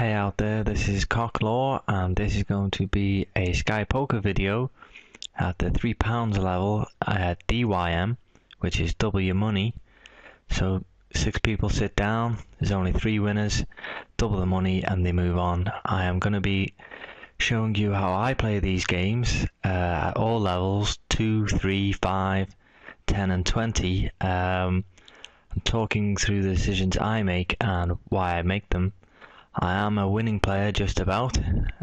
Hey out there, this is Cocklaw, and this is going to be a Sky Poker video at the £3 level at DYM, which is double your money. So 6 people sit down, there's only 3 winners, double the money and they move on. I am going to be showing you how I play these games at all levels, 2, 3, 5, 10 and 20. I'm talking through the decisions I make and why I make them. I am a winning player just about,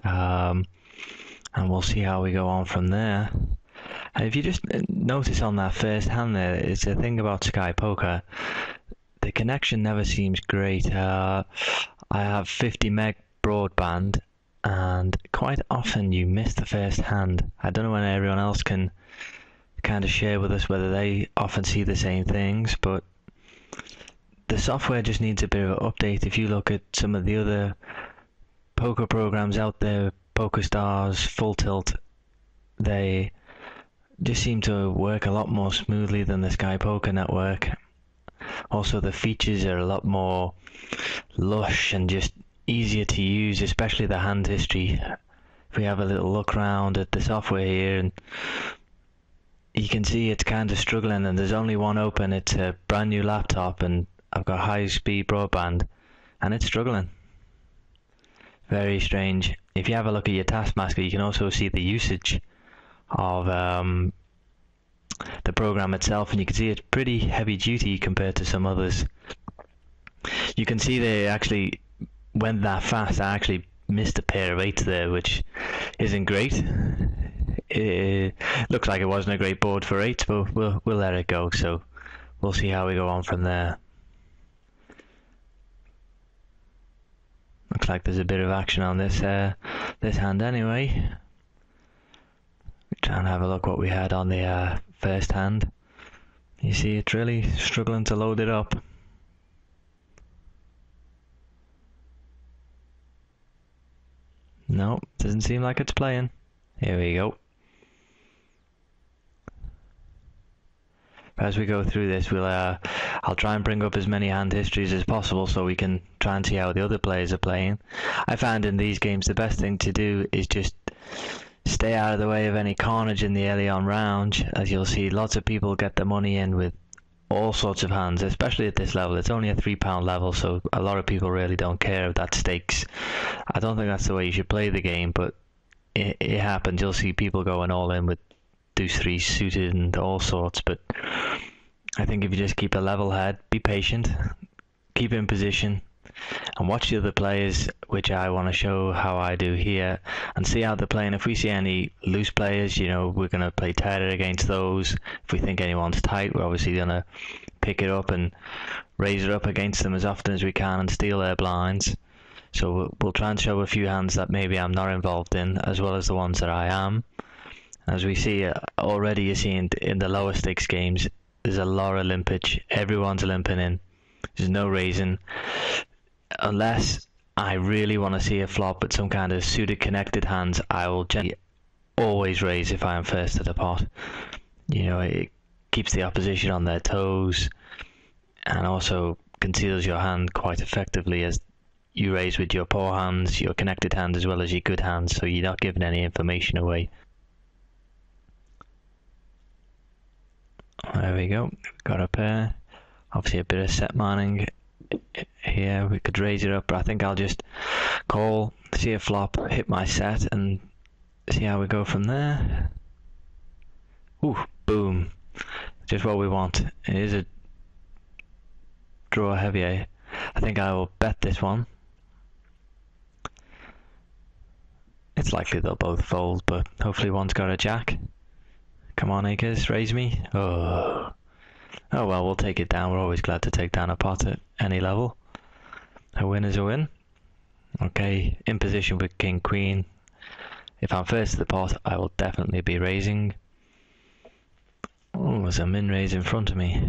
and we'll see how we go on from there. And if you just notice on that first hand there, it's a thing about Sky Poker, the connection never seems great. I have 50 meg broadband, and quite often you miss the first hand. I don't know when everyone else can kind of share with us whether they often see the same things, but the software just needs a bit of an update. If you look at some of the other poker programs out there, PokerStars, Full Tilt, they just seem to work a lot more smoothly than the Sky Poker network. Also, the features are a lot more lush and just easier to use, especially the hand history. If we have a little look around at the software here, and you can see it's kind of struggling, and there's only one open. It's a brand new laptop, and I've got high-speed broadband, and it's struggling. Very strange. If you have a look at your Taskmaster, you can also see the usage of the program itself, and you can see it's pretty heavy-duty compared to some others. You can see they actually went that fast. I actually missed a pair of 8s there, which isn't great. It looks like it wasn't a great board for 8s, but we'll let it go. So we'll see how we go on from there. Looks like there's a bit of action on this hand anyway. Try and have a look what we had on the first hand. You see it's really struggling to load it up. No, doesn't seem like it's playing. Here we go. As we go through this, I'll try and bring up as many hand histories as possible so we can try and see how the other players are playing. I found in these games the best thing to do is just stay out of the way of any carnage in the early on round. As you'll see, lots of people get the money in with all sorts of hands, especially at this level. It's only a £3 level, so a lot of people really don't care if that stakes. I don't think that's the way you should play the game, but it happens. You'll see people going all in with deuce 3 suited and all sorts, but I think if you just keep a level head, be patient, keep in position, and watch the other players, which I want to show how I do here, and see how they're playing. If we see any loose players, we're going to play tighter against those. If we think anyone's tight, we're obviously going to pick it up and raise it up against them as often as we can and steal their blinds. So we'll try and show a few hands that maybe I'm not involved in, as well as the ones that I am. As we see already, you see in the lower stakes games, there's a lot of limpage. Everyone's limping in. There's no raising. Unless I really want to see a flop with some kind of suited connected hands, I will generally always raise if I am first at the pot. It keeps the opposition on their toes and also conceals your hand quite effectively, as you raise with your poor hands, your connected hands, as well as your good hands, so you're not giving any information away. There we go, got a pair. Obviously a bit of set mining here. We could raise it up, but I think I'll just call, see a flop, hit my set, and see how we go from there. Ooh, boom. Just what we want. It is a draw heavy. I think I will bet this one. It's likely they'll both fold, but hopefully one's got a jack. Come on, Acres, raise me. Oh well, we'll take it down. We're always glad to take down a pot at any level. A win is a win. Okay, in position with King Queen. If I'm first to the pot, I will definitely be raising. Oh, there's a min raise in front of me.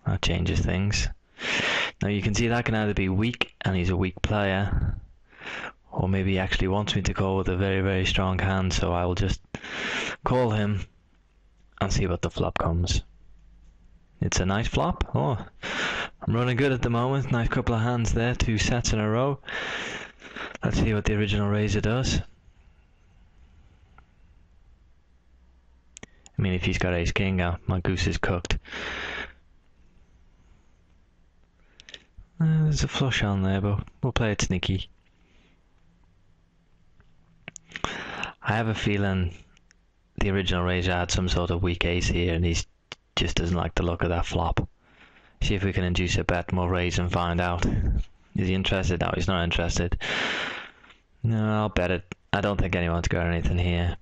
That changes things. Now you can see that can either be weak, and he's a weak player, or maybe he actually wants me to call with a very, very strong hand, so I will just call him and see what the flop comes. It's a nice flop. Oh, I'm running good at the moment. Nice couple of hands there, 2 sets in a row. Let's see what the original raiser does. I mean, if he's got ace king out, my goose is cooked. There's a flush on there, but we'll play it sneaky. I have a feeling the original raiser had some sort of weak ace here, and he just doesn't like the look of that flop. See if we can induce a bet, we'll raise and find out. Is he interested? No, he's not interested. No, I'll bet it. I don't think anyone's got anything here.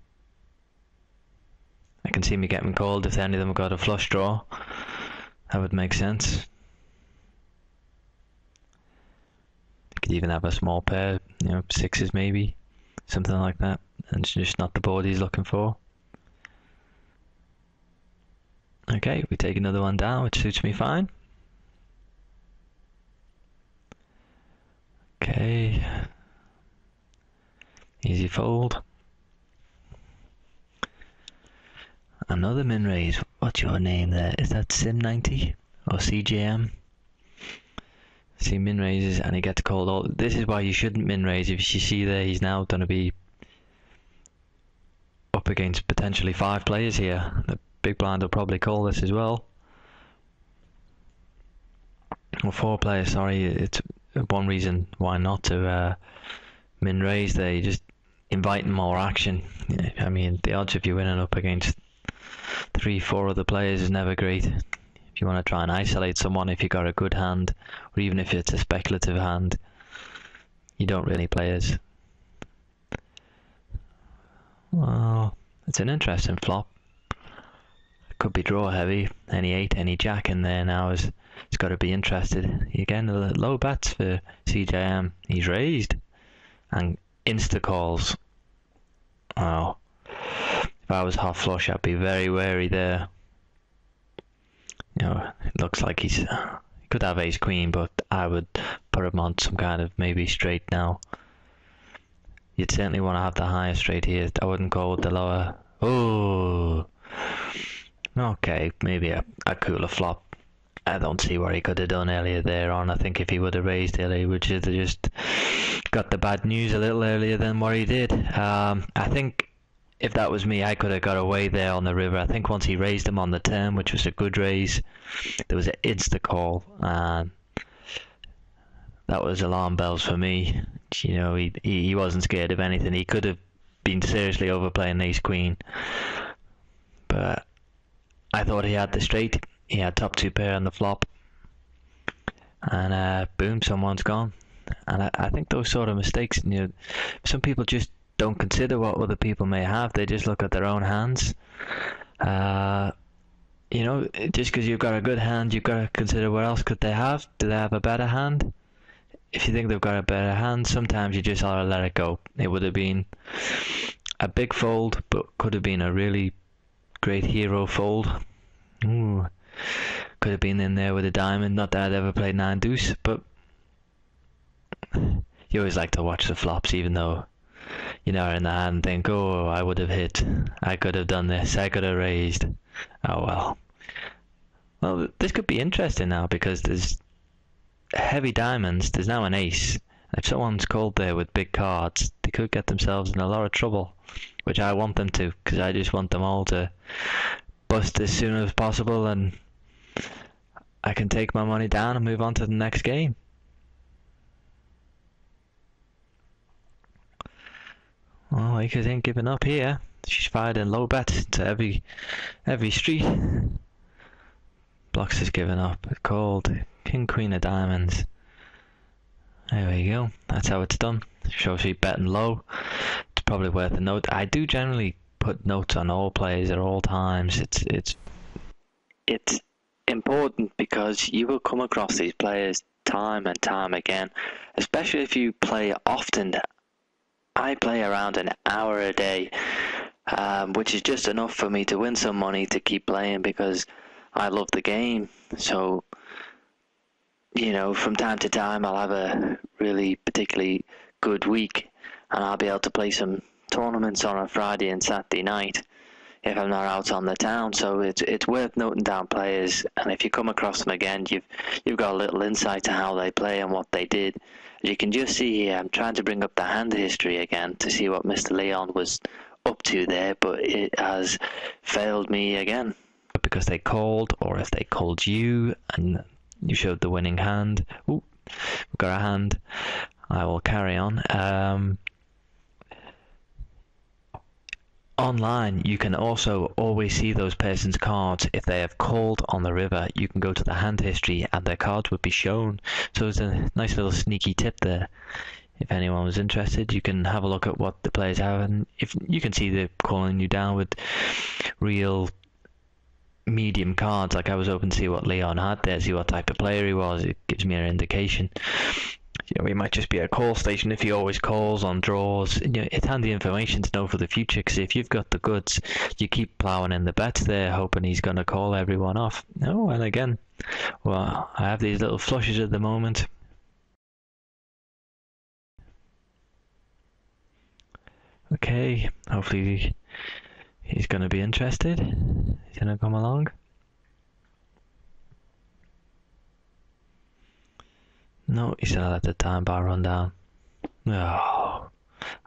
I can see me getting called if any of them have got a flush draw. That would make sense. Could even have a small pair, you know, sixes maybe, something like that, and it's just not the board he's looking for. Okay, we take another one down, which suits me fine. Okay, easy fold. Another min raise. What's your name there? Is that Sim90 or CJM? See, min raises and he gets called all. This is why you shouldn't min raise. If you see there, he's now going to be up against potentially 5 players here. The big blind will probably call this as well. Well, 4 players, sorry. It's one reason why not to min raise there. You're just inviting more action. I mean, the odds of you winning up against 3-4 other players is never great. If you want to try and isolate someone, if you got a good hand, or even if it's a speculative hand, you don't really players. Well, it's an interesting flop. It could be draw heavy. Any 8, any jack in there now is it's got to be interested. Again, low bets for CJM. He's raised and insta calls. Oh, if I was half flush, I'd be very wary there. You know, it looks like he could have ace queen, but I would put him on some kind of maybe straight now. You'd certainly want to have the higher straight here. I wouldn't go with the lower. Oh, okay, maybe a cooler flop. I don't see what he could have done earlier there on. I think if he would have raised earlier, he would have just got the bad news a little earlier than what he did. I think if that was me, I could have got away there on the river. I think once he raised him on the turn, which was a good raise, there was an insta call, and that was alarm bells for me. You know, he wasn't scared of anything. He could have been seriously overplaying ace queen, but I thought he had the straight. He had top 2 pair on the flop, and boom, someone's gone. And I think those sort of mistakes, you know, some people just don't consider what other people may have. They just look at their own hands. You know, just because you've got a good hand, you've got to consider what else could they have. Do they have a better hand? If you think they've got a better hand, sometimes you just ought to let it go. It would have been a big fold, but could have been a really great hero fold. Ooh, could have been in there with a diamond. Not that I'd ever played 9 deuce, but you always like to watch the flops, even though you know in the hand and think, oh, I would have hit, I could have done this, I could have raised. Oh well. Well, this could be interesting now because there's heavy diamonds. There's now an ace. If someone's called there with big cards, they could get themselves in a lot of trouble, which I want them to, because I just want them all to bust as soon as possible, and I can take my money down and move on to the next game. Well, Lakers ain't giving up here. She's fired in low bet to every street. Blocks has given up. It's called King Queen of Diamonds. There we go. That's how it's done. Shows she's betting low. It's probably worth a note. I do generally put notes on all plays at all times. It's important because you will come across these players time and time again, especially if you play often. I play around an hour a day, which is just enough for me to win some money to keep playing because I love the game. So, you know, from time to time I'll have a really particularly good week and I'll be able to play some tournaments on a Friday and Saturday night. if I'm not out on the town. So it's worth noting down players, and if you come across them again, you've got a little insight to how they play and what they did. As you can just see here, I'm trying to bring up the hand history again to see what Mr. Leon was up to there, but it has failed me again. Because they called, or if they called you and you showed the winning hand. Ooh, we've got a hand. I will carry on. Online, you can also always see those persons' cards. If they have called on the river, you can go to the hand history and their cards would be shown. So it's a nice little sneaky tip there. If anyone was interested, you can have a look at what the players have, and if you can see they're calling you down with real medium cards. Like I was hoping to see what Leon had there, see what type of player he was. It gives me an indication. You know, he might just be a call station if he always calls on draws. You know, it's handy information to know for the future, because if you've got the goods, you keep ploughing in the bets there, hoping he's going to call everyone off. Oh, and again, well, I have these little flushes at the moment. Okay, hopefully he's going to be interested. He's going to come along. No, he still let the time bar run down. Oh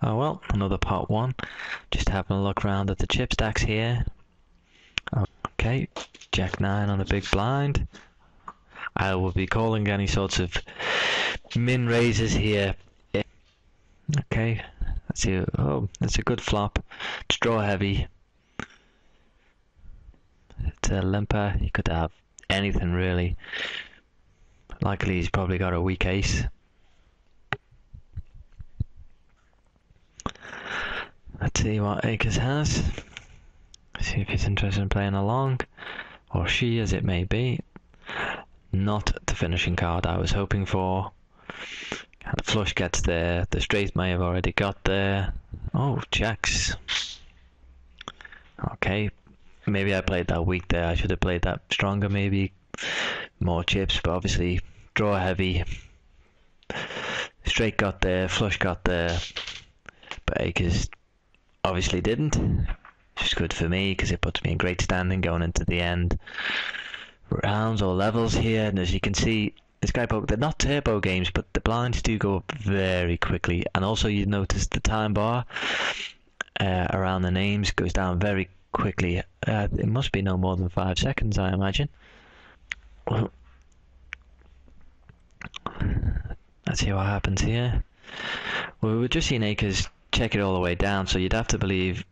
well, another part one. Just having a look around at the chip stacks here. Okay, Jack 9 on the big blind. I will be calling any sorts of min raises here. Okay, let's see. Oh, that's a good flop. It's draw heavy. It's a limper. You could have anything really. Likely he's probably got a weak ace. Let's see what Akers has. See if he's interested in playing along, or she, as it may be. Not the finishing card I was hoping for. And the flush gets there. The straight may have already got there. Oh, jacks. Okay, maybe I played that weak there. I should have played that stronger, maybe. More chips, but obviously draw heavy. Straight got there, flush got there, but Akers obviously didn't. Which is good for me because it puts me in great standing going into the end rounds or levels here. And as you can see, this guy poker, they're not turbo games, but the blinds do go up very quickly. And also you notice the time bar around the names goes down very quickly. It must be no more than 5 seconds, I imagine. Let's see what happens here. Well, we've just seen Akers check it all the way down, so you'd have to believe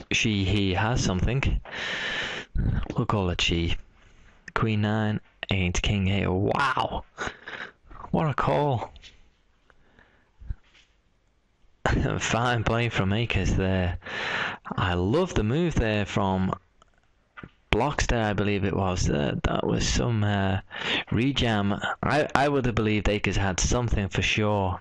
he has something. We'll call it she. Queen 9, 8, King 8. Wow! What a call. Fine play from Akers there. I love the move there from blocks there, I believe it was. That was some rejam. I would have believed Akers had something for sure.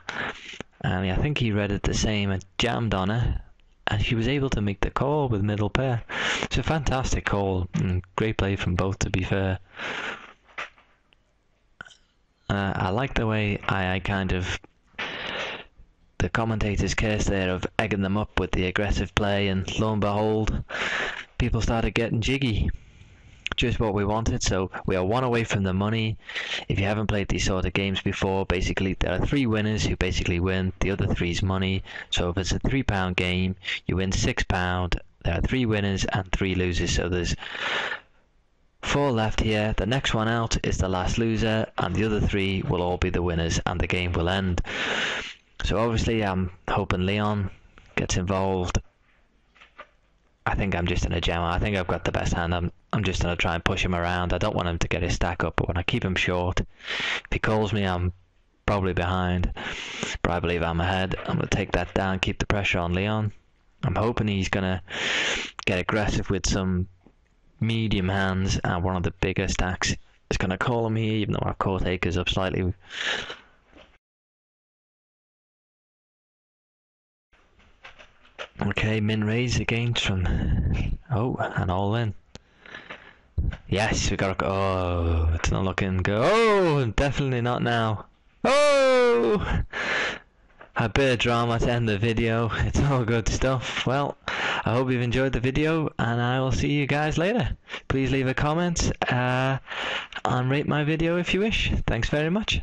And I think he read it the same and jammed on her. And he was able to make the call with middle pair. It's a fantastic call. Great play from both, to be fair. I like the way I kind of... The commentator's curse there of egging them up with the aggressive play, and lo and behold, people started getting jiggy. Just what we wanted. So we are one away from the money. If you haven't played these sort of games before, basically there are 3 winners who basically win. The other 3's money. So if it's a £3 game, you win £6. There are 3 winners and 3 losers. So there's 4 left here. The next one out is the last loser, and the other 3 will all be the winners, and the game will end. So obviously I'm hoping Leon gets involved. I think I'm just in a jam. I think I've got the best hand. I'm just going to try and push him around. I don't want him to get his stack up, but when I keep him short, if he calls me, I'm probably behind. But I believe I'm ahead. I'm going to take that down, keep the pressure on Leon. I'm hoping he's going to get aggressive with some medium hands, and one of the bigger stacks is going to call him here, even though I've caught Akers up slightly. Okay, min raise against from... Oh, and all in. Yes, we got a... Oh, it's not looking good. Oh, definitely not now. Oh! a bit of drama to end the video. It's all good stuff. Well, I hope you've enjoyed the video, and I will see you guys later. Please leave a comment and rate my video if you wish. Thanks very much.